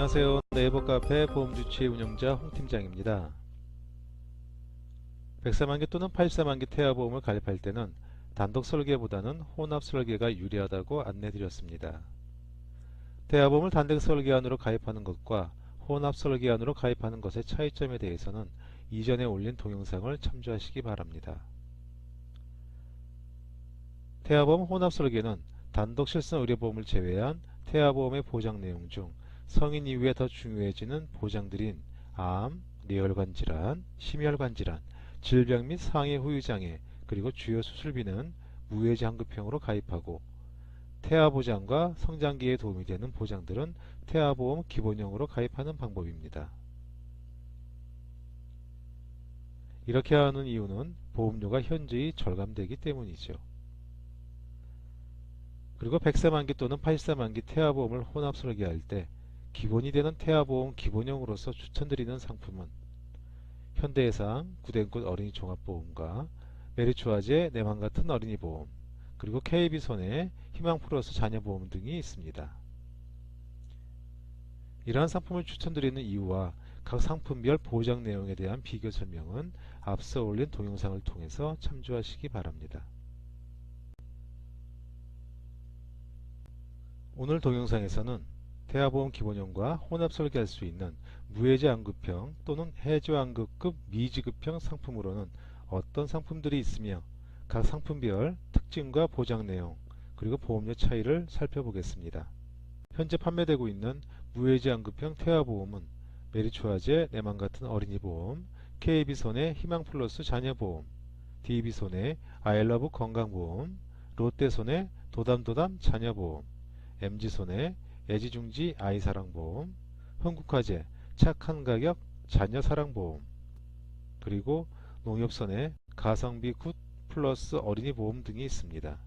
안녕하세요. 네이버 카페 보험주치 운영자 홍팀장입니다. 104만기 또는 84만기 태아보험을 가입할 때는 단독 설계보다는 혼합 설계가 유리하다고 안내드렸습니다. 태아보험을 단독 설계안으로 가입하는 것과 혼합 설계안으로 가입하는 것의 차이점에 대해서는 이전에 올린 동영상을 참조하시기 바랍니다. 태아보험 혼합 설계는 단독 실손 의료보험을 제외한 태아보험의 보장 내용 중 성인 이후에 더 중요해지는 보장들인 암, 뇌혈관 질환, 심혈관 질환, 질병 및 상해 후유장애, 그리고 주요 수술비는 무해지 환급형으로 가입하고, 태아보장과 성장기에 도움이 되는 보장들은 태아보험 기본형으로 가입하는 방법입니다. 이렇게 하는 이유는 보험료가 현저히 절감되기 때문이죠. 그리고 104만기 또는 84만기 태아보험을 혼합 설계할 때 기본이 되는 태아보험 기본형으로서 추천드리는 상품은 현대해상 구댕꽃 어린이 종합보험과 메리츠화재 내맘같은 어린이보험, 그리고 KB손해 희망플러스 자녀보험 등이 있습니다. 이러한 상품을 추천드리는 이유와 각 상품별 보장 내용에 대한 비교 설명은 앞서 올린 동영상을 통해서 참조하시기 바랍니다. 오늘 동영상에서는 태아보험 기본형과 혼합 설계할 수 있는 무해지 환급형 또는 해지 환급급 미지급형 상품으로는 어떤 상품들이 있으며 각 상품별 특징과 보장 내용, 그리고 보험료 차이를 살펴보겠습니다. 현재 판매되고 있는 무해지 환급형 태아보험은 메리츠화재 내맘같은 어린이보험, KB손해 희망플러스 자녀보험, DB손해 아이러브 건강보험, 롯데손해 도담도담 자녀보험, MG손해 애지중지 아이사랑보험, 흥국화재 착한 가격 자녀사랑보험, 그리고 농협손해 가성비 굿 플러스 어린이보험 등이 있습니다.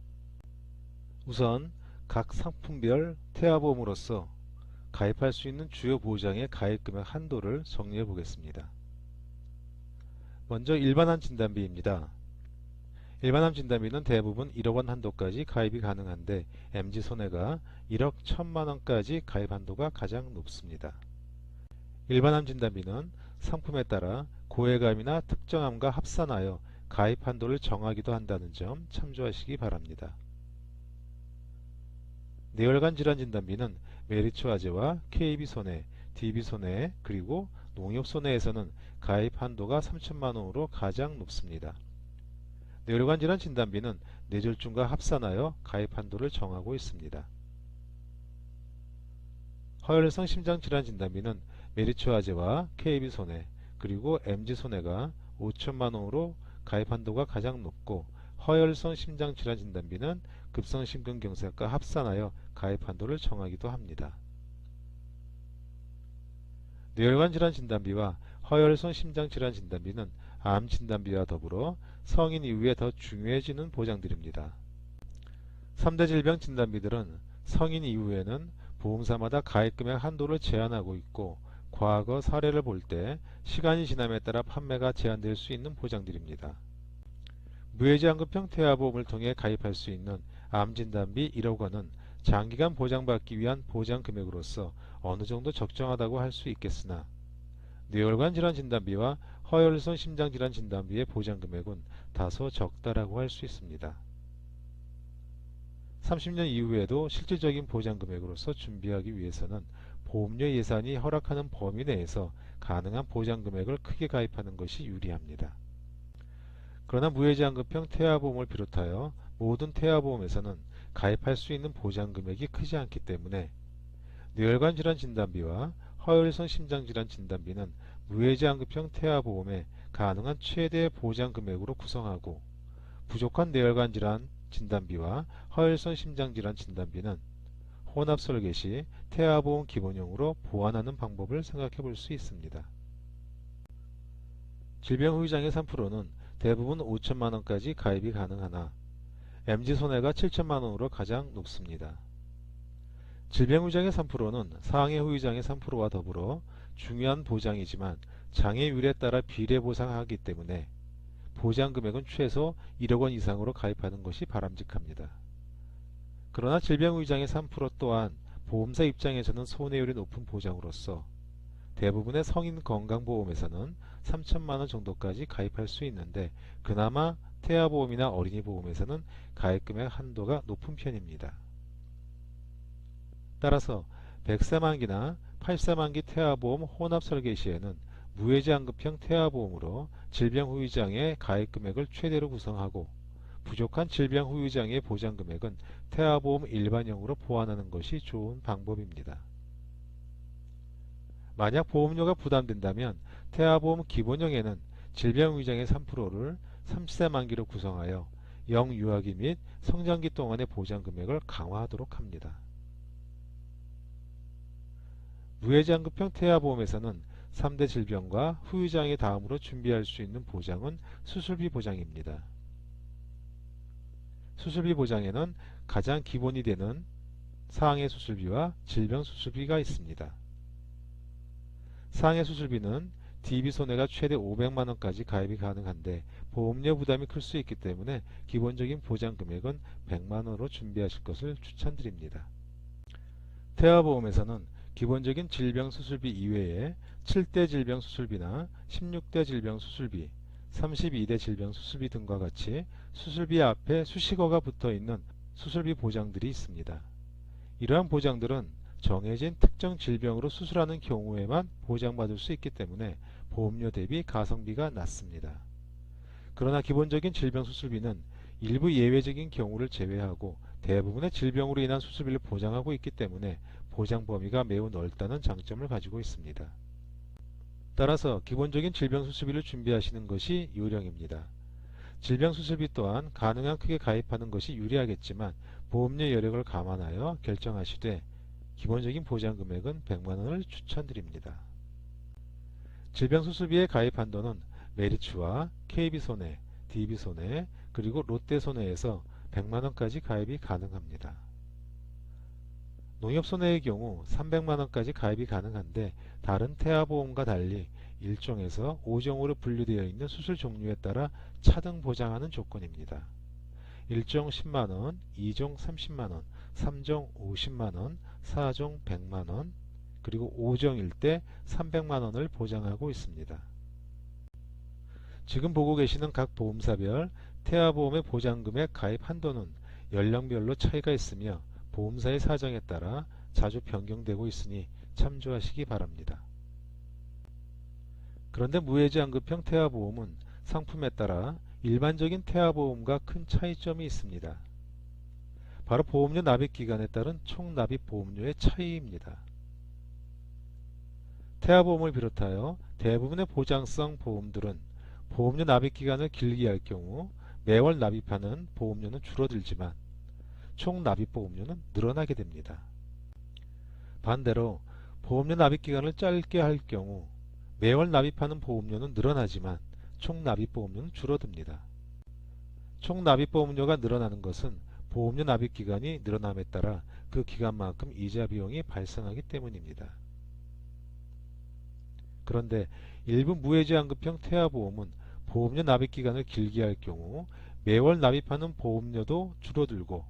우선 각 상품별 태아보험으로서 가입할 수 있는 주요 보장의 가입금액 한도를 정리해 보겠습니다. 먼저 일반암 진단비입니다. 일반암 진단비는 대부분 1억원 한도까지 가입이 가능한데 MG손해가 1억 1천만원까지 가입 한도가 가장 높습니다. 일반암 진단비는 상품에 따라 고해감이나 특정암과 합산하여 가입 한도를 정하기도 한다는 점 참조하시기 바랍니다. 뇌혈관 질환 진단비는 메리츠화재와 KB손해, DB손해, 그리고 농협손해에서는 가입 한도가 3천만원으로 가장 높습니다. 뇌혈관 질환 진단비는 뇌졸중과 합산하여 가입 한도를 정하고 있습니다. 허혈성 심장질환 진단비는 메리츠화재와 KB손해, 그리고 MG손해가 5천만원으로 가입 한도가 가장 높고, 허혈성 심장질환 진단비는 급성심근경색과 합산하여 가입 한도를 정하기도 합니다. 뇌혈관 질환 진단비와 허혈성 심장질환 진단비는 암 진단비와 더불어 성인 이후에 더 중요해지는 보장들입니다. 3대 질병 진단비들은 성인 이후에는 보험사마다 가입금액 한도를 제한하고 있고, 과거 사례를 볼 때 시간이 지남에 따라 판매가 제한될 수 있는 보장들입니다. 무해지 환급형 태아보험을 통해 가입할 수 있는 암 진단비 1억원은 장기간 보장받기 위한 보장 금액으로서 어느 정도 적정하다고 할 수 있겠으나, 뇌혈관 질환 진단비와 허혈성 심장질환 진단비의 보장 금액은 다소 적다라고 할 수 있습니다. 30년 이후에도 실질적인 보장 금액으로서 준비하기 위해서는 보험료 예산이 허락하는 범위 내에서 가능한 보장 금액을 크게 가입하는 것이 유리합니다. 그러나 무해지 환급형 태아보험을 비롯하여 모든 태아보험에서는 가입할 수 있는 보장 금액이 크지 않기 때문에 뇌혈관 질환 진단비와 허혈성 심장질환 진단비는 무해지 환급형 태아보험의 가능한 최대 보장 금액으로 구성하고, 부족한 뇌혈관 질환 진단비와 허혈성 심장질환 진단비는 혼합 설계 시 태아보험 기본형으로 보완하는 방법을 생각해 볼 수 있습니다. 질병 후유장애 3%는 대부분 5천만원까지 가입이 가능하나 MG손해가 7천만원으로 가장 높습니다. 질병 후유장애 3%는 상해 후유장애 3%와 더불어 중요한 보장이지만 장애율에 따라 비례 보상하기 때문에 보장 금액은 최소 1억원 이상으로 가입하는 것이 바람직합니다. 그러나 질병 후유장애 3% 또한 보험사 입장에서는 손해율이 높은 보장으로서 대부분의 성인 건강보험에서는 3천만원 정도까지 가입할 수 있는데 그나마 태아보험이나 어린이보험에서는 가입금액 한도가 높은 편입니다. 따라서 100세 만기나 8세 만기 태아보험 혼합 설계 시에는 무해지환급형 태아보험으로 질병 후유장애 가입금액을 최대로 구성하고 부족한 질병 후유장애 보장금액은 태아보험 일반형으로 보완하는 것이 좋은 방법입니다. 만약 보험료가 부담된다면 태아보험 기본형에는 질병 후유장애 3%를 30세 만기로 구성하여 영유아기 및 성장기 동안의 보장금액을 강화하도록 합니다. 무해지환급형 태아보험에서는 3대 질병과 후유장애 다음으로 준비할 수 있는 보장은 수술비 보장입니다. 수술비 보장에는 가장 기본이 되는 상해 수술비와 질병 수술비가 있습니다. 상해 수술비는 DB 손해가 최대 500만원까지 가입이 가능한데 보험료 부담이 클 수 있기 때문에 기본적인 보장 금액은 100만원으로 준비하실 것을 추천드립니다. 태아보험에서는 기본적인 질병 수술비 이외에 7대 질병 수술비나 16대 질병 수술비, 32대 질병 수술비 등과 같이 수술비 앞에 수식어가 붙어 있는 수술비 보장들이 있습니다. 이러한 보장들은 정해진 특정 질병으로 수술하는 경우에만 보장받을 수 있기 때문에 보험료 대비 가성비가 낮습니다. 그러나 기본적인 질병 수술비는 일부 예외적인 경우를 제외하고 대부분의 질병으로 인한 수술비를 보장하고 있기 때문에 보장 범위가 매우 넓다는 장점을 가지고 있습니다. 따라서 기본적인 질병 수술비를 준비하시는 것이 요령입니다. 질병 수술비 또한 가능한 크게 가입하는 것이 유리하겠지만 보험료 여력을 감안하여 결정하시되 기본적인 보장 금액은 100만원을 추천드립니다. 질병 수술비의 가입 한도는 메리츠와 KB손해, DB손해, 그리고 롯데손해에서 100만원까지 가입이 가능합니다. 농협손해의 경우 300만원까지 가입이 가능한데 다른 태아보험과 달리 1종에서 5종으로 분류되어 있는 수술 종류에 따라 차등 보장하는 조건입니다. 1종 10만원, 2종 30만원, 3종 50만원, 4종 100만원, 그리고 5종일 때 300만원을 보장하고 있습니다. 지금 보고 계시는 각 보험사별 태아보험의 보장금액 가입 한도는 연령별로 차이가 있으며 보험사의 사정에 따라 자주 변경되고 있으니 참조하시기 바랍니다. 그런데 무해지환급형 태아보험은 상품에 따라 일반적인 태아보험과 큰 차이점이 있습니다. 바로 보험료 납입기간에 따른 총납입 보험료의 차이입니다. 태아보험을 비롯하여 대부분의 보장성 보험들은 보험료 납입기간을 길게 할 경우 매월 납입하는 보험료는 줄어들지만 총납입보험료는 늘어나게 됩니다. 반대로 보험료 납입기간을 짧게 할 경우 매월 납입하는 보험료는 늘어나지만 총납입보험료는 줄어듭니다. 총납입보험료가 늘어나는 것은 보험료 납입기간이 늘어남에 따라 그 기간만큼 이자 비용이 발생하기 때문입니다. 그런데 일부 무해지환급형 태아보험은 보험료 납입기간을 길게 할 경우 매월 납입하는 보험료도 줄어들고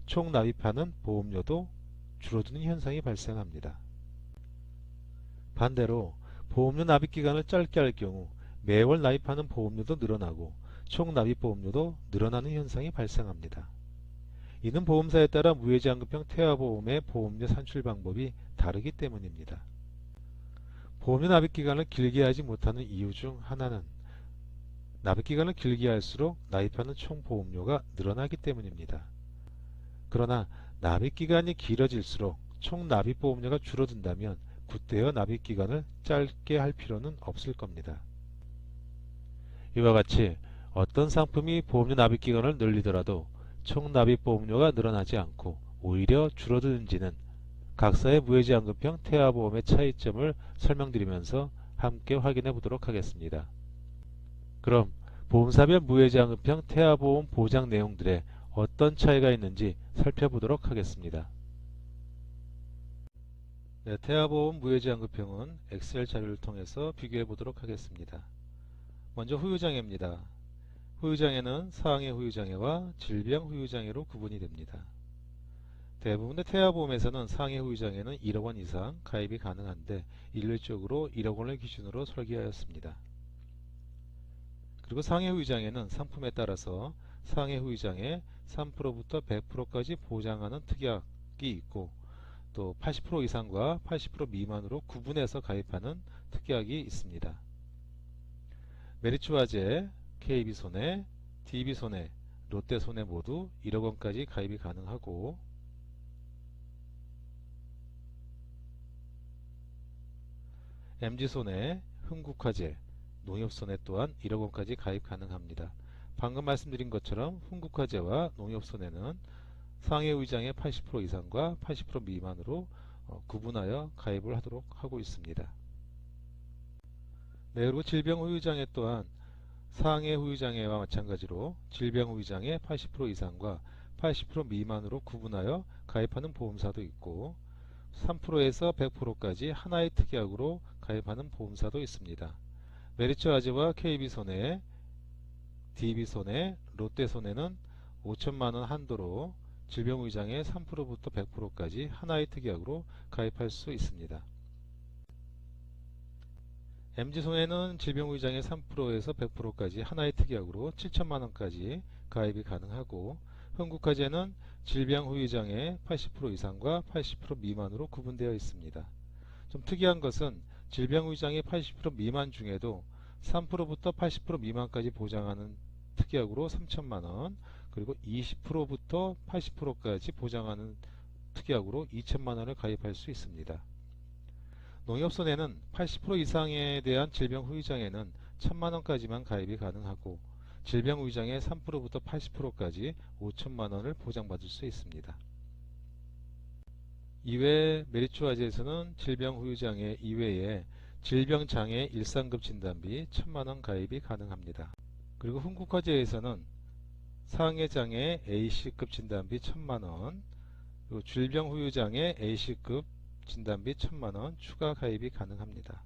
총 납입하는 보험료도 줄어드는 현상이 발생합니다. 반대로 보험료 납입기간을 짧게 할 경우 매월 납입하는 보험료도 늘어나고 총 납입보험료도 늘어나는 현상이 발생합니다. 이는 보험사에 따라 무해지환급형 태아보험의 보험료 산출 방법이 다르기 때문입니다. 보험료 납입기간을 길게 하지 못하는 이유 중 하나는 납입기간을 길게 할수록 납입하는 총 보험료가 늘어나기 때문입니다. 그러나 납입기간이 길어질수록 총 납입보험료가 줄어든다면 굿되어 납입기간을 짧게 할 필요는 없을 겁니다. 이와 같이 어떤 상품이 보험료 납입기간을 늘리더라도 총 납입보험료가 늘어나지 않고 오히려 줄어드는지는 각사의 무해지환급형 태아보험의 차이점을 설명드리면서 함께 확인해 보도록 하겠습니다. 그럼 보험사별 무해지환급형 태아보험 보장 내용들에 어떤 차이가 있는지 살펴보도록 하겠습니다. 네, 태아보험 무해지환급형은 엑셀 자료를 통해서 비교해 보도록 하겠습니다. 먼저 후유장애입니다. 후유장애는 상해 후유장애와 질병 후유장애로 구분이 됩니다. 대부분의 태아보험에서는 상해 후유장에는 1억 원 이상 가입이 가능한데 일률적으로 1억 원을 기준으로 설계하였습니다. 그리고 상해 후유장에는 상품에 따라서 상해 후유장의 3%부터 100%까지 보장하는 특약이 있고 또 80% 이상과 80% 미만으로 구분해서 가입하는 특약이 있습니다. 메리츠화재, KB손해, DB손해, 롯데손해 모두 1억 원까지 가입이 가능하고 MG손해, 흥국화재, 농협손해 또한 1억 원까지 가입 가능합니다. 방금 말씀드린 것처럼 흥국화재와 농협손해는 상해 후유장의 80% 이상과 80% 미만으로 구분하여 가입을 하도록 하고 있습니다. 네, 그리고 질병후유장애 또한 상해 후유장애와 마찬가지로 질병후유장의 80% 이상과 80% 미만으로 구분하여 가입하는 보험사도 있고 3%에서 100%까지 하나의 특약으로 가입하는 보험사도 있습니다. 메리츠화재와 KB손해, DB손해, 롯데손해는 5천만원 한도로 질병후유장의 3%부터 100%까지 하나의 특약으로 가입할 수 있습니다. MG손해는 질병후유장의 3%에서 100%까지 하나의 특약으로 7천만원까지 가입이 가능하고 흥국화재는 질병후유장의 80% 이상과 80% 미만으로 구분되어 있습니다. 좀 특이한 것은 질병후유장의 80% 미만 중에도 3%부터 80% 미만까지 보장하는 특약으로 3천만원 그리고 20%부터 80%까지 보장하는 특약으로 2천만원을 가입할 수 있습니다. 농협손해는 80% 이상에 대한 질병후유장에는 1천만원까지만 가입이 가능하고 질병후유장의 3%부터 80%까지 5천만원을 보장받을 수 있습니다. 이외 메리츠화재에서는 질병후유장애 이외에 질병장애 1상급 진단비 1천만원 가입이 가능합니다. 그리고 흥국화재에서는 상해장애 A씨급 진단비 1천만원 그리고 질병후유장애 A씨급 진단비 1천만원 추가 가입이 가능합니다.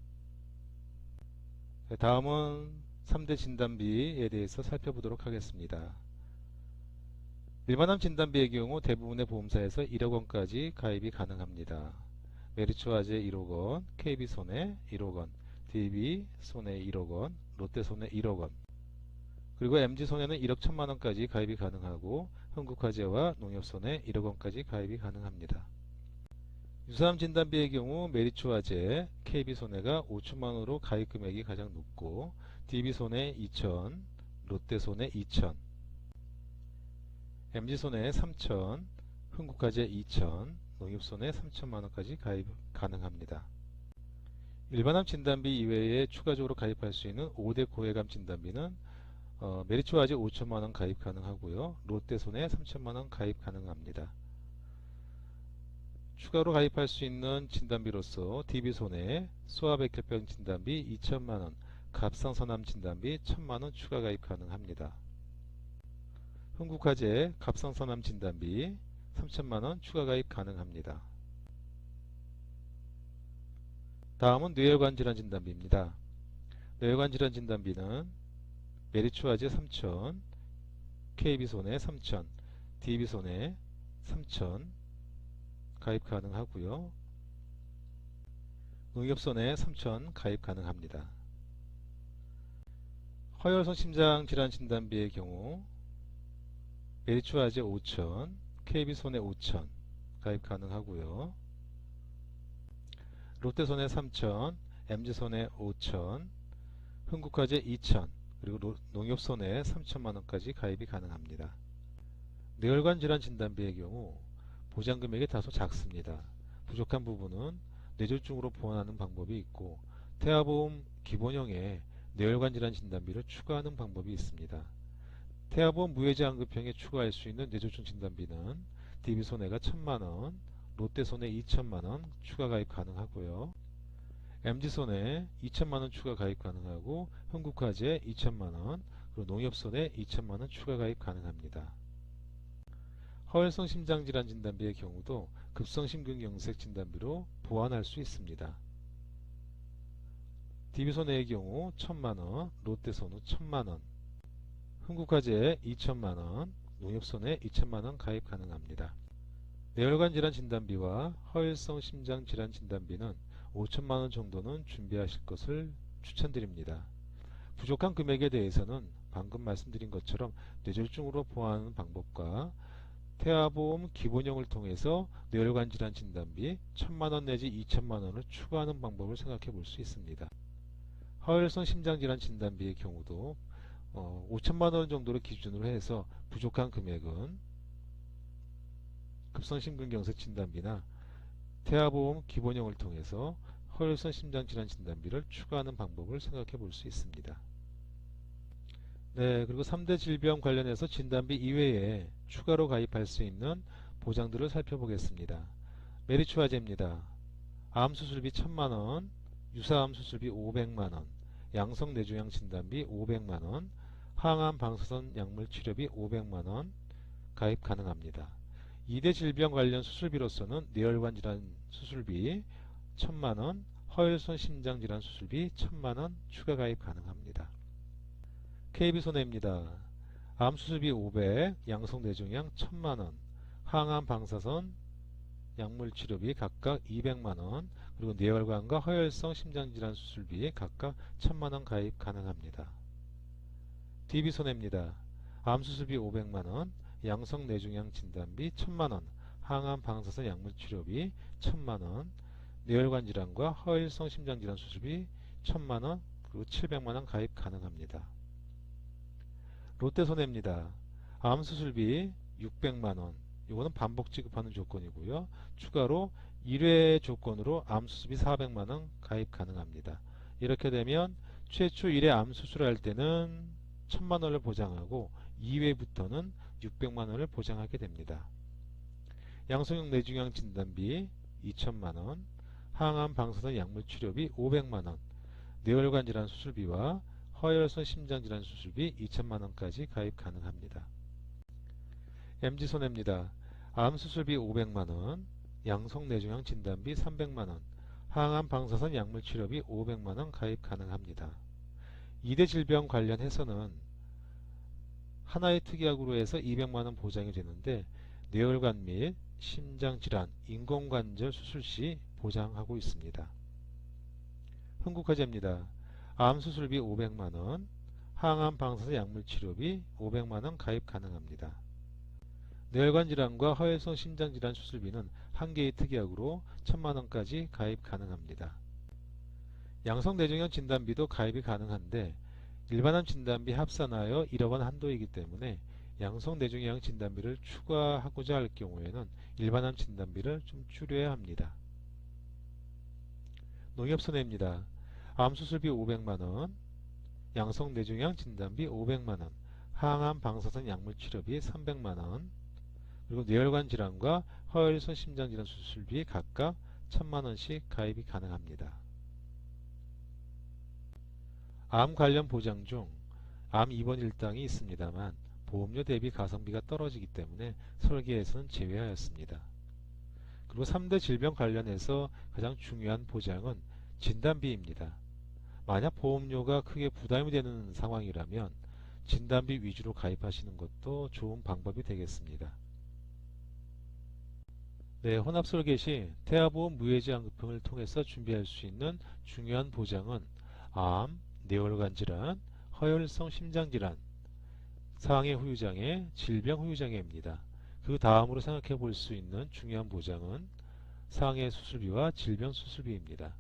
다음은 3대 진단비에 대해서 살펴보도록 하겠습니다. 일반암 진단비의 경우 대부분의 보험사에서 1억 원까지 가입이 가능합니다. 메리츠화재 1억 원, KB손해 1억 원, DB손해 1억 원, 롯데손해 1억 원, 그리고 MG손해는 1억 1천만원까지 가입이 가능하고 흥국화재와 농협손해 1억 원까지 가입이 가능합니다. 유사암 진단비의 경우 메리츠화재, KB손해가 5천만원으로 가입 금액이 가장 높고 DB손해 2천, 롯데손해 2천, MG손해 3천, 흥국화재 2천, 농협손해 3천만원까지 가입 가능합니다. 일반암 진단비 이외에 추가적으로 가입할 수 있는 5대 고해감 진단비는 메리츠화재 5천만원 가입 가능하고요. 롯데손해 3천만원 가입 가능합니다. 추가로 가입할 수 있는 진단비로서 DB손해 소아백혈병 진단비 2천만원, 갑상선암 진단비 1천만원 추가 가입 가능합니다. 흥국화재 갑상선암 진단비 3천만원 추가 가입 가능합니다. 다음은 뇌혈관 질환 진단비입니다. 뇌혈관 질환 진단비는 메리츠화재 3천, KB손해 3천, DB손해 3천 가입 가능하고요. 농협손해 3천 가입 가능합니다. 허혈성 심장 질환 진단비의 경우 메리츠화재 5천, KB손해 5천 가입 가능하고요. 롯데손해 3천, MG손해 5천, 흥국화재 2천, 그리고 농협손해 3천만원까지 가입이 가능합니다. 뇌혈관 질환 진단비의 경우 보장금액이 다소 작습니다. 부족한 부분은 뇌졸중으로 보완하는 방법이 있고 태아보험 기본형에 뇌혈관 질환 진단비를 추가하는 방법이 있습니다. 태아보험 무해지환급형에 추가할 수 있는 뇌졸중 진단비는 DB손해가 1천만원, 롯데손해 2천만원 추가 가입 가능하고요. MG손해 2천만원 추가 가입 가능하고 흥국화재 2천만원, 그리고 농협손해 2천만원 추가 가입 가능합니다. 허혈성 심장질환 진단비의 경우도 급성심근경색 진단비로 보완할 수 있습니다. DB손해의 경우 1천만원, 롯데손해 1천만원, 흥국화재 2천만원, 농협손해 2천만원 가입 가능합니다. 뇌혈관 질환 진단비와 허혈성 심장 질환 진단비는 5천만원 정도는 준비하실 것을 추천드립니다. 부족한 금액에 대해서는 방금 말씀드린 것처럼 뇌졸중으로 보호하는 방법과 태아보험 기본형을 통해서 뇌혈관 질환 진단비 1,000만원 내지 2천만원을 추가하는 방법을 생각해 볼 수 있습니다. 허혈성 심장질환 진단비의 경우도 5천만원 정도를 기준으로 해서 부족한 금액은 급성심근경색 진단비나 태아보험 기본형을 통해서 허혈성 심장질환 진단비를 추가하는 방법을 생각해 볼 수 있습니다. 네, 그리고 3대 질병 관련해서 진단비 이외에 추가로 가입할 수 있는 보장들을 살펴보겠습니다. 메리츠화제입니다. 암수술비 1,000만원, 유사암 수술비 500만원, 양성내종양 진단비 500만원, 항암 방사선 약물 치료비 500만원 가입 가능합니다. 2대 질병 관련 수술비로서는 뇌혈관 질환 수술비 1,000만원, 허혈성 심장질환 수술비 1,000만원 추가 가입 가능합니다. KB손해입니다. 암 수술비 500, 양성내종양 1,000만원, 항암 방사선 약물 치료비 각각 200만원, 그리고 뇌혈관과 허혈성 심장질환 수술비 각각 1,000만원 가입 가능합니다. DB손해입니다. 암 수술비 500만원, 양성내종양 진단비 1,000만원, 항암 방사선 약물 치료비 1,000만원, 뇌혈관 질환과 허혈성 심장질환 수술비 1,000만원, 그리고 700만원 가입 가능합니다. 롯데손해입니다. 암 수술비 600만원, 이거는 반복 지급하는 조건이고요. 추가로 1회 조건으로 암 수술비 400만원 가입 가능합니다. 이렇게 되면 최초 1회 암 수술할 때는 1,000만원을 보장하고 2회부터는 600만원을 보장하게 됩니다. 양성형 뇌종양 진단비 2,000만원, 항암 방사선 약물 치료비 500만원, 뇌혈관 질환 수술비와 허혈성 심장질환 수술비 2,000만원까지 가입 가능합니다. MG손해입니다. 암 수술비 500만원, 양성내종양 진단비 300만원, 항암 방사선 약물 치료비 500만원 가입 가능합니다. 2대 질병 관련해서는 하나의 특약으로 해서 200만원 보장이 되는데 뇌혈관 및 심장질환, 인공관절 수술 시 보장하고 있습니다. 흥국화재입니다. 암 수술비 500만원, 항암 방사선 약물 치료비 500만원 가입 가능합니다. 뇌혈관 질환과 허혈성 심장질환 수술비는 한 개의 특약으로 1,000만원까지 가입 가능합니다. 양성내종양 진단비도 가입이 가능한데 일반암 진단비 합산하여 1억원 한도이기 때문에 양성내종양 진단비를 추가하고자 할 경우에는 일반암 진단비를 좀 줄여야 합니다. 농협손해입니다. 암 수술비 500만원, 양성내종양 진단비 500만원, 항암 방사선 약물 치료비 300만원, 그리고 뇌혈관 질환과 허혈성 심장질환 수술비 각각 1,000만원씩 가입이 가능합니다. 암 관련 보장 중 암 입원 일당이 있습니다만 보험료 대비 가성비가 떨어지기 때문에 설계에서는 제외하였습니다. 그리고 3대 질병 관련해서 가장 중요한 보장은 진단비입니다. 만약 보험료가 크게 부담이 되는 상황이라면 진단비 위주로 가입하시는 것도 좋은 방법이 되겠습니다. 네, 혼합설계 시 태아보험 무해지 환급금을 통해서 준비할 수 있는 중요한 보장은 암, 뇌혈관 질환, 허혈성 심장질환, 상해 후유장애, 질병 후유장애입니다. 그 다음으로 생각해 볼 수 있는 중요한 보장은 상해 수술비와 질병 수술비입니다.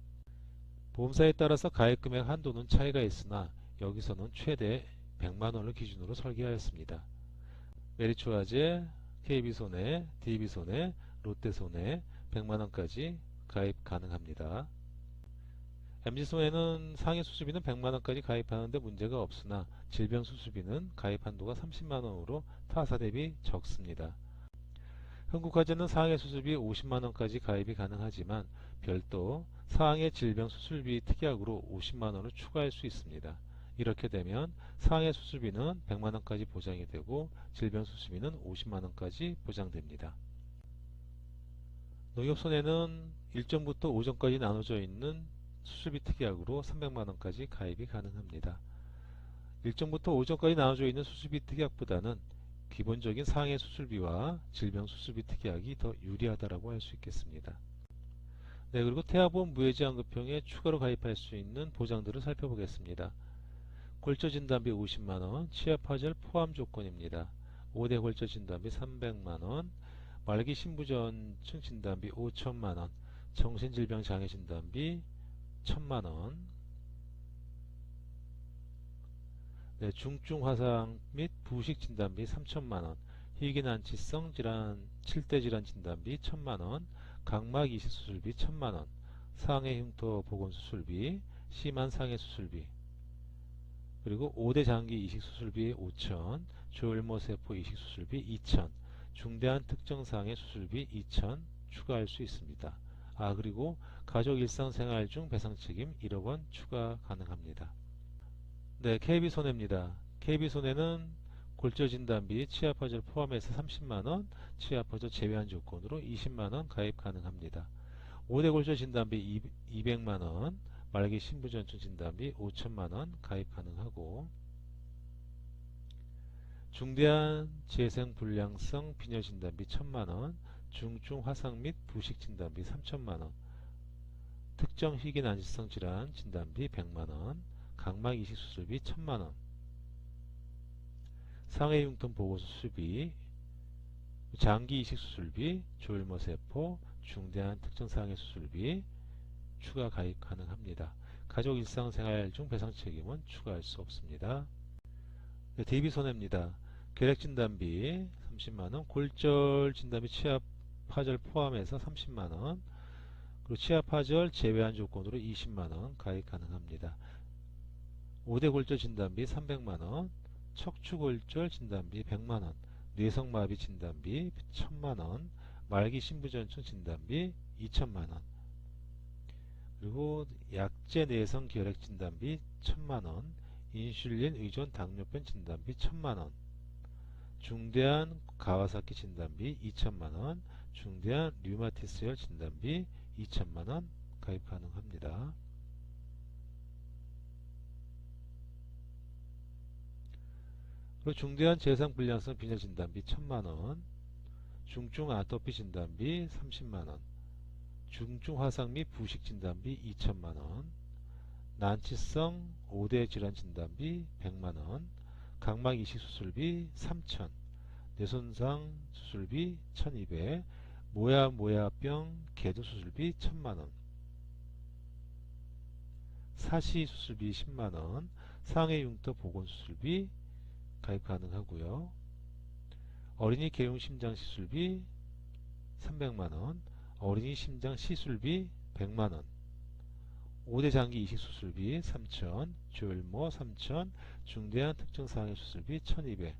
보험사에 따라서 가입금액 한도는 차이가 있으나 여기서는 최대 100만원을 기준으로 설계하였습니다. 메리츠화재, KB손해, DB손해, 롯데손해 100만원까지 가입 가능합니다. MG손해는 상해 수술비는 100만원까지 가입하는데 문제가 없으나 질병 수술비는 가입 한도가 30만원으로 타사 대비 적습니다. 흥국화재는 상해 수술비 50만원까지 가입이 가능하지만 별도 상해 질병 수술비 특약으로 50만원을 추가할 수 있습니다. 이렇게 되면 상해 수술비는 100만원까지 보장이 되고 질병 수술비는 50만원까지 보장됩니다. 농협손해는 1점부터 5점까지 나눠져 있는 수술비 특약으로 300만원까지 가입이 가능합니다. 1점부터 5점까지 나눠져 있는 수술비 특약보다는 기본적인 상해 수술비와 질병 수술비 특약이 더 유리하다라고 할 수 있겠습니다. 네, 그리고 태아보험 무해지환급형에 추가로 가입할 수 있는 보장들을 살펴보겠습니다. 골절진단비 50만원, 치아파절 포함 조건입니다. 5대 골절진단비 300만원, 말기 신부전증 진단비 5천만원, 정신질병 장애진단비 1000만원, 네, 중증 화상 및 부식 진단비 3천만원, 희귀난치성 질환 7대 질환 진단비 1000만원, 각막 이식 수술비 1000만원, 상해 흉터 복원 수술비, 심한 상해 수술비, 그리고 5대 장기 이식 수술비 5천, 조혈모 세포 이식 수술비 2천, 중대한 특정 상해 수술비 2천 추가할 수 있습니다. 그리고 가족 일상생활 중 배상 책임 1억 원 추가 가능합니다. 네, KB손해입니다. KB손해는 골절진단비 치아파절 포함해서 30만원, 치아파절 제외한 조건으로 20만원 가입 가능합니다. 5대 골절진단비 200만원, 말기 신부전증 진단비 5천만원 가입 가능하고, 중대한 재생불량성 빈혈 진단비 1000만원, 중증 화상 및 부식 진단비 3000만원, 특정 희귀난치성 질환 진단비 100만원, 각막 이식 수술비 1000만원, 상해 흉통 보고 수술비, 장기 이식 수술비, 조혈모 세포, 중대한 특정 상해 수술비 추가 가입 가능합니다. 가족 일상생활 중 배상 책임은 추가할 수 없습니다. 네, 대비손해입니다. 결핵진단비 30만원, 골절진단비 치아파절 포함해서 30만원, 그리고 치아파절 제외한 조건으로 20만원 가입 가능합니다. 5대 골절 진단비 300만원, 척추골절 진단비 100만원, 뇌성마비 진단비 1000만원, 말기 신부전증 진단비 2000만원, 그리고 약제 내성 결핵 진단비 1000만원, 인슐린 의존 당뇨병 진단비 1000만원, 중대한 가와사키 진단비 2000만원, 중대한 류마티스열 진단비 2000만원 가입 가능합니다. 그리고 중대한 재상불량성 빈혈 진단비 1000만원, 중증 아토피 진단비 30만원, 중증 화상 및 부식 진단비 2천만원, 난치성 5대 질환 진단비 100만원, 각막 이식 수술비 3천, 뇌손상 수술비 1200, 모야병 개도 수술비 1000만원, 사시 수술비 10만원, 상해 흉터 복원 수술비 가입 가능하고요. 어린이 개용 심장 시술비 300만원, 어린이 심장 시술비 100만원, 5대 장기 이식 수술비 3천, 조혈모 3천, 중대한 특정 상해 수술비 1200,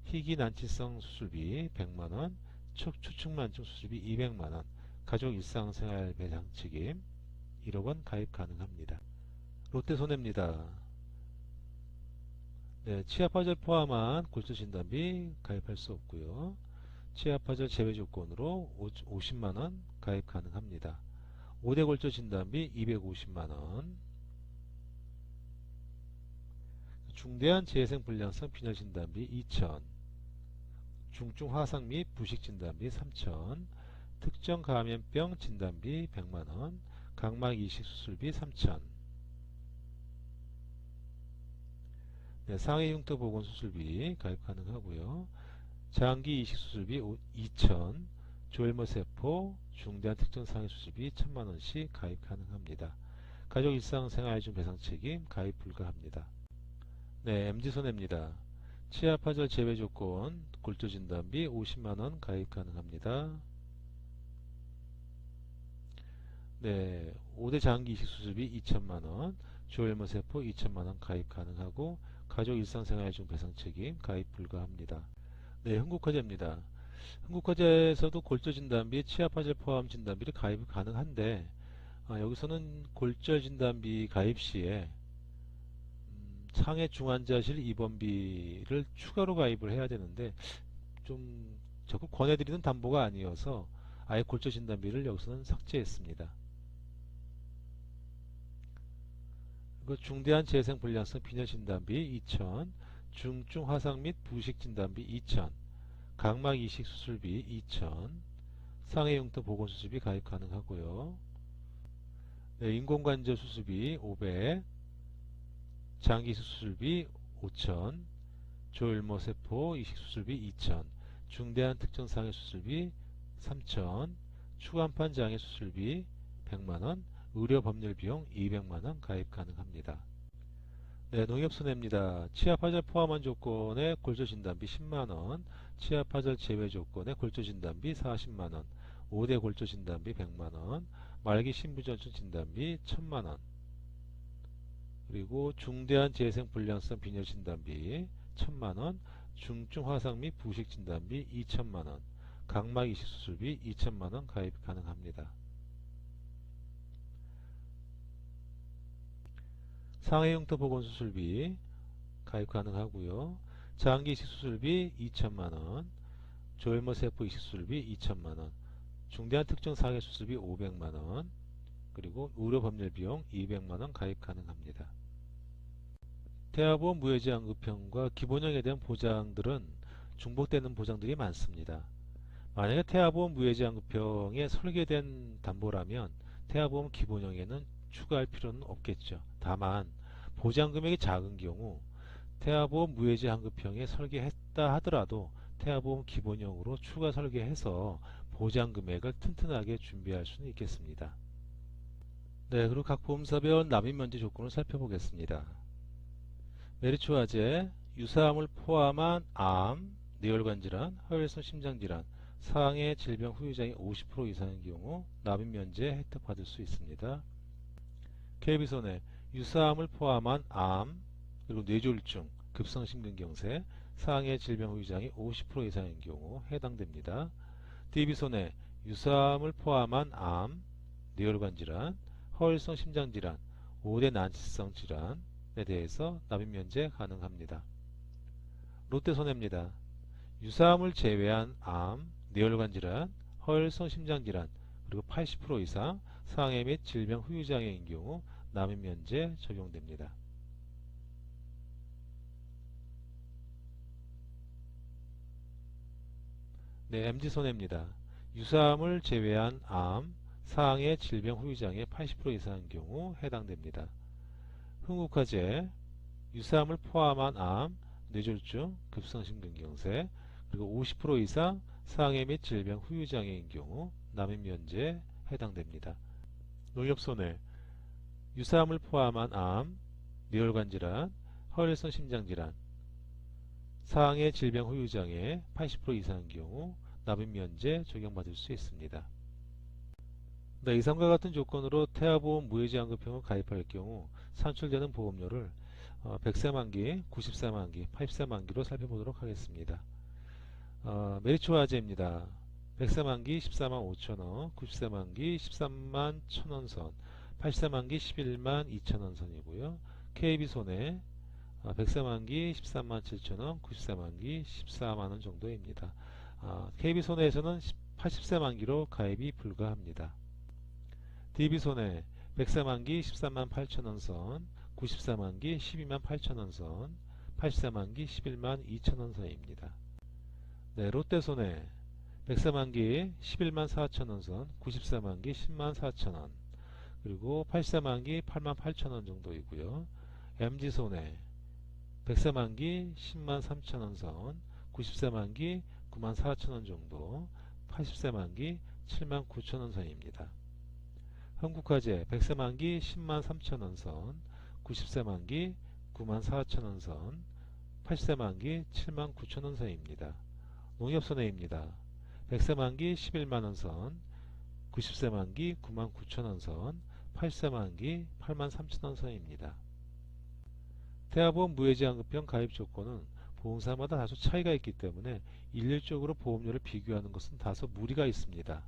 희귀 난치성 수술비 100만원, 추측만증 수술비 200만원, 가족 일상생활 배상 책임 1억원 가입 가능합니다. 롯데손해입니다. 네, 치아파절 포함한 골절진단비 가입할 수 없고요. 치아파절 제외 조건으로 50만원 가입 가능합니다. 5대 골절진단비 250만원, 중대한 재생불량성 빈혈 진단비 2천, 중증 화상 및 부식 진단비 3천, 특정 감염병 진단비 100만원, 각막 이식 수술비 3천, 네, 상해 흉터 복원 수술비 가입 가능하고요. 장기 이식 수술비 2천, 조혈모 세포, 중대한 특정 상해 수술비 1000만원씩 가입 가능합니다. 가족 일상생활 중 배상 책임 가입 불가합니다. 네, MG손해입니다. 치아파절 제외 조건, 골절진단비 50만원 가입 가능합니다. 네, 5대 장기 이식 수술비 2천만원, 조혈모 세포 2천만원 가입 가능하고, 가족 일상생활 중 배상 책임 가입 불가합니다. 네, 흥국화재입니다. 흥국화재에서도 골절진단비, 치아파절 포함 진단비를 가입이 가능한데, 여기서는 골절진단비 가입 시에 상해 중환자실 입원비를 추가로 가입을 해야 되는데, 좀 적극 권해드리는 담보가 아니어서 아예 골절진단비를 여기서는 삭제했습니다. 그리고 중대한 재생불량성 빈혈진단비 2천, 중증 화상 및 부식 진단비 2,000, 각막 이식 수술비 2,000, 상해 흉터 보건 수술비 가입 가능하고요. 네, 인공관절 수술비 500, 장기 수술비 5,000, 조혈모 세포 이식 수술비 2,000, 중대한 특정 상해 수술비 3,000, 추간판 장애 수술비 100만원, 의료 법률 비용 200만원 가입 가능합니다. 네, 농협손해입니다. 치아파절 포함한 조건의 골조진단비 10만원, 치아파절 제외 조건의 골조진단비 40만원, 5대 골조진단비 100만원, 말기 신부전증 진단비 1000만원, 그리고 중대한 재생 불량성 빈혈 진단비 1000만원, 중증 화상 및 부식 진단비 2000만원, 각막 이식 수술비 2000만원 가입 가능합니다. 상해 흉터 보건 수술비 가입 가능하고요. 장기 이식 수술비 2천만원, 조혈모 세포 이식 수술비 2천만원, 중대한 특정 상해 수술비 500만원, 그리고 의료 법률 비용 200만원 가입 가능합니다. 태아보험 무해지 환급형과 기본형에 대한 보장들은 중복되는 보장들이 많습니다. 만약에 태아보험 무해지 환급형에 설계된 담보라면 태아보험 기본형에는 추가할 필요는 없겠죠. 다만 보장금액이 작은 경우 태아보험 무해지 환급형에 설계했다 하더라도 태아보험 기본형으로 추가 설계해서 보장금액을 튼튼하게 준비할 수는 있겠습니다. 네, 그리고 각 보험사별 납입 면제 조건을 살펴보겠습니다. 메리츠화재, 유사암을 포함한 암, 뇌혈관 질환, 허혈성 심장 질환, 상해 질병 후유장이 50% 이상인 경우 납입 면제 혜택 받을 수 있습니다. KB손해, 유사암을 포함한 암, 그리고 뇌졸중, 급성심근경색, 상해 질병 후유장이 50% 이상인 경우 해당됩니다. DB손해, 유사암을 포함한 암, 뇌혈관 질환, 허혈성 심장 질환, 5대 난치성 질환에 대해서 납입 면제 가능합니다. 롯데손해입니다. 유사암을 제외한 암, 뇌혈관 질환, 허혈성 심장 질환, 그리고 80% 이상 상해 및 질병 후유장애인 경우 납입 면제 적용됩니다. 네, MG손해입니다. 유사암을 제외한 암, 상해 질병 후유장애 80% 이상인 경우 해당됩니다. 흥국화재, 유사암을 포함한 암, 뇌졸중, 급성심근경색, 그리고 50% 이상 상해 및 질병 후유장애인 경우 납입 면제 해당됩니다. 농협손해, 유사암을 포함한 암, 뇌혈관 질환, 허혈성 심장 질환, 상해 질병 후유장애 80% 이상인 경우 납입 면제 적용받을 수 있습니다. 네, 이상과 같은 조건으로 태아보험 무해지 환급형을 가입할 경우 산출되는 보험료를 100세 만기, 90세 만기, 80세 만기로 살펴보도록 하겠습니다. 메리츠화재입니다. 100세 만기 14만 5천원, 90세 만기 13만 1천원 선, 80세 만기 11만 2천원 선이고요. KB손해 100세 만기 13만 7천원, 90세 만기 14만원 정도입니다. KB손해에서는 80세 만기로 가입이 불가합니다. DB손해 100세 만기 13만 8천원 선, 90세 만기 12만 8천원 선, 80세 만기 11만 2천원 선입니다. 네, 롯데손해 100세 만기 11만 4천원 선, 90세 만기 10만 4천원, 그리고 80세 만기 8만 8천원 정도이고요. MG손해 100세 만기 10만 3천원 선, 90세 만기 9만 4천원 정도, 80세 만기 7만 9천원 선입니다. 흥국화재 100세 만기 10만 3천원 선, 90세 만기 9만 4천원 선, 80세 만기 7만 9천원 선입니다. 농협손해입니다. 100세 만기 11만원 선, 90세 만기 9만 9천원 선, 80세 만기 8만 3천원 선입니다. 태아보험 무해지 환급형 가입 조건은 보험사마다 다소 차이가 있기 때문에 일률적으로 보험료를 비교하는 것은 다소 무리가 있습니다.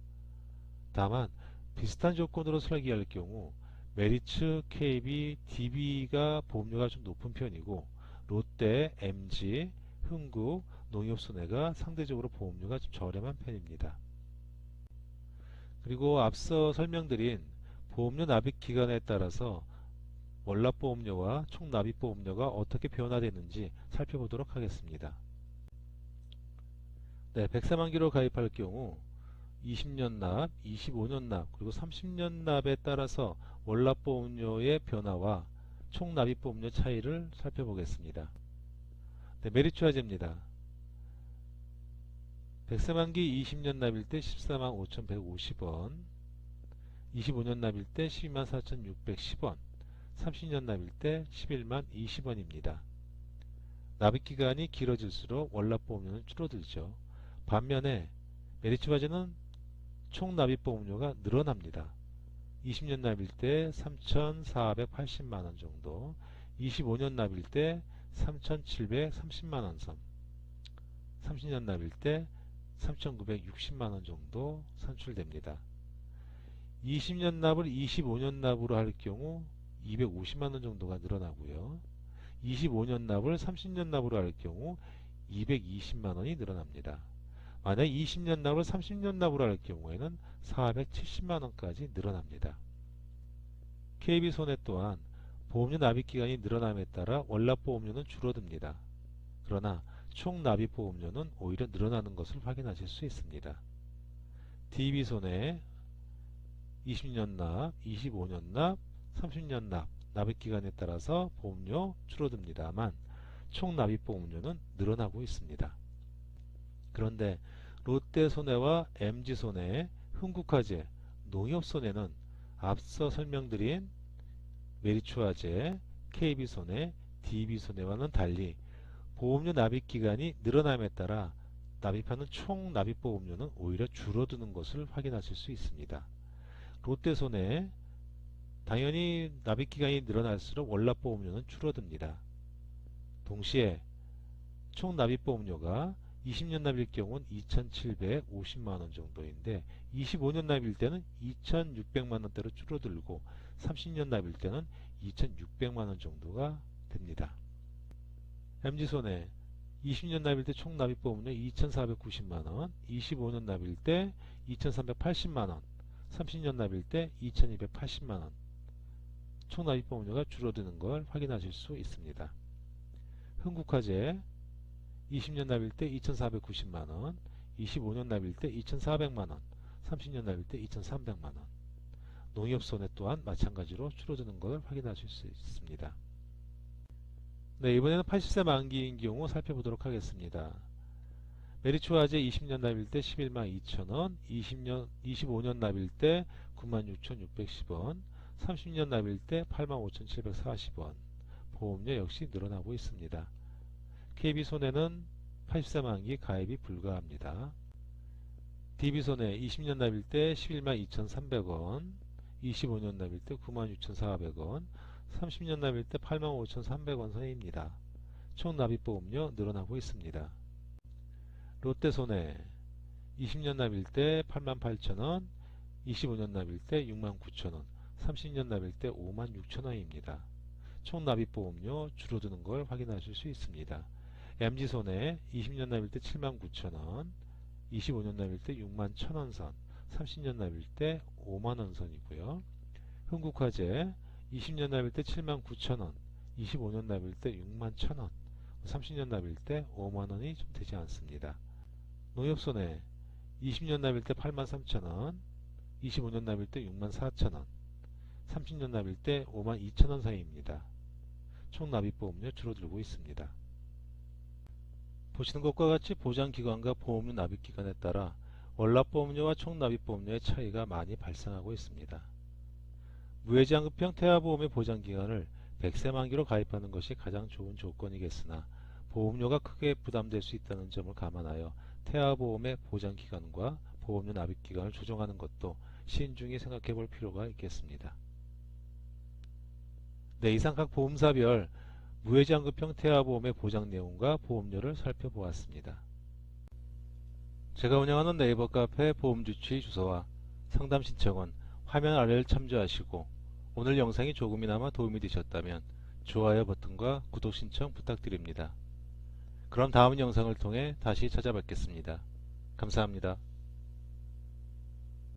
다만 비슷한 조건으로 설계할 경우 메리츠, KB, DB가 보험료가 좀 높은 편이고 롯데, MG, 흥국, 농협손해가 상대적으로 보험료가 좀 저렴한 편입니다. 그리고 앞서 설명드린 보험료 납입 기간에 따라서 월납보험료와 총납입보험료가 어떻게 변화되는지 살펴보도록 하겠습니다. 네, 100세 만기로 가입할 경우 20년 납, 25년 납, 그리고 30년 납에 따라서 월납보험료의 변화와 총납입보험료 차이를 살펴보겠습니다. 네, 메리츠화재입니다. 100세 만기 20년 납일 때 145,150원, 25년 납일 때 124,610원, 30년 납일 때 11,020원입니다. 납입기간이 길어질수록 월납보험료는 줄어들죠. 반면에 메리츠화재는 총납입보험료가 늘어납니다. 20년 납일 때 3,480만원 정도, 25년 납일 때 3,730만원 선, 30년 납일 때 3,960만원 정도 산출됩니다. 20년 납을 25년 납으로 할 경우 250만원 정도가 늘어나고요. 25년 납을 30년 납으로 할 경우 220만원이 늘어납니다. 만약 20년 납을 30년 납으로 할 경우에는 470만원까지 늘어납니다. KB손해 또한 보험료 납입기간이 늘어남에 따라 월납보험료는 줄어듭니다. 그러나 총납입보험료는 오히려 늘어나는 것을 확인하실 수 있습니다. DB손해 20년 납, 25년 납, 30년 납, 납입기간에 따라서 보험료 줄어듭니다만 총납입보험료는 늘어나고 있습니다. 그런데 롯데손해와 MG손해, 흥국화재, 농협손해는 앞서 설명드린 메리츠화재, KB손해, DB손해와는 달리 보험료 납입기간이 늘어남에 따라 납입하는 총납입보험료는 오히려 줄어드는 것을 확인하실 수 있습니다. 롯데손해, 당연히 납입기간이 늘어날수록 월납보험료는 줄어듭니다. 동시에 총납입보험료가 20년 납일 경우는 2,750만원 정도인데 25년 납일 때는 2,600만원대로 줄어들고 30년 납일 때는 2,600만원 정도가 됩니다. MG손해 20년 납일 때 총납입보험료 2,490만원, 25년 납일 때 2,380만원, 30년 납일 때 2,280만원 총납입보험료가 줄어드는 걸 확인하실 수 있습니다. 흥국화재 20년 납일 때 2,490만원, 25년 납일 때 2,400만원, 30년 납일 때 2,300만원. 농협손해 또한 마찬가지로 줄어드는 걸 확인하실 수 있습니다. 네, 이번에는 80세 만기인 경우 살펴보도록 하겠습니다. 메리츠화재 20년 납일 때 112,200원, 25년 납일 때 96,610원, 30년 납일 때 85,740원. 보험료 역시 늘어나고 있습니다. KB손해는 80세 만기 가입이 불가합니다. DB손해 20년 납일 때 112,300원, 25년 납일 때 96,400원, 30년 납일 때 85,300원 선입니다. 총납입보험료 늘어나고 있습니다. 롯데손해 20년 납일 때 88,000원, 25년 납일 때 69,000원, 30년 납일 때 56,000원입니다. 총납입보험료 줄어드는 걸 확인하실 수 있습니다. MG손해 20년 납일 때 79,000원, 25년 납일 때 61,000원 선, 30년 납일 때 5만원 선이고요. 흥국화재 20년 납일 때 79,000원, 25년 납일 때 61,000원, 30년 납일 때 5만원이 좀 되지 않습니다. 농협손해 20년 납일 때 83,000원, 25년 납일 때 64,000원, 30년 납일 때 52,000원 사이입니다. 총납입보험료 줄어들고 있습니다. 보시는 것과 같이 보장기간과 보험료 납입기간에 따라 월납보험료와 총납입보험료의 차이가 많이 발생하고 있습니다. 무해지환급형 태아보험의 보장기간을 100세 만기로 가입하는 것이 가장 좋은 조건이겠으나 보험료가 크게 부담될 수 있다는 점을 감안하여 태아보험의 보장기간과 보험료 납입기간을 조정하는 것도 신중히 생각해 볼 필요가 있겠습니다. 네, 이상 각 보험사별 무해지환급형 태아보험의 보장 내용과 보험료를 살펴보았습니다. 제가 운영하는 네이버 카페 보험주치 주소와 상담 신청은 화면 아래를 참조하시고 오늘 영상이 조금이나마 도움이 되셨다면 좋아요 버튼과 구독 신청 부탁드립니다. 그럼 다음 영상을 통해 다시 찾아뵙겠습니다. 감사합니다.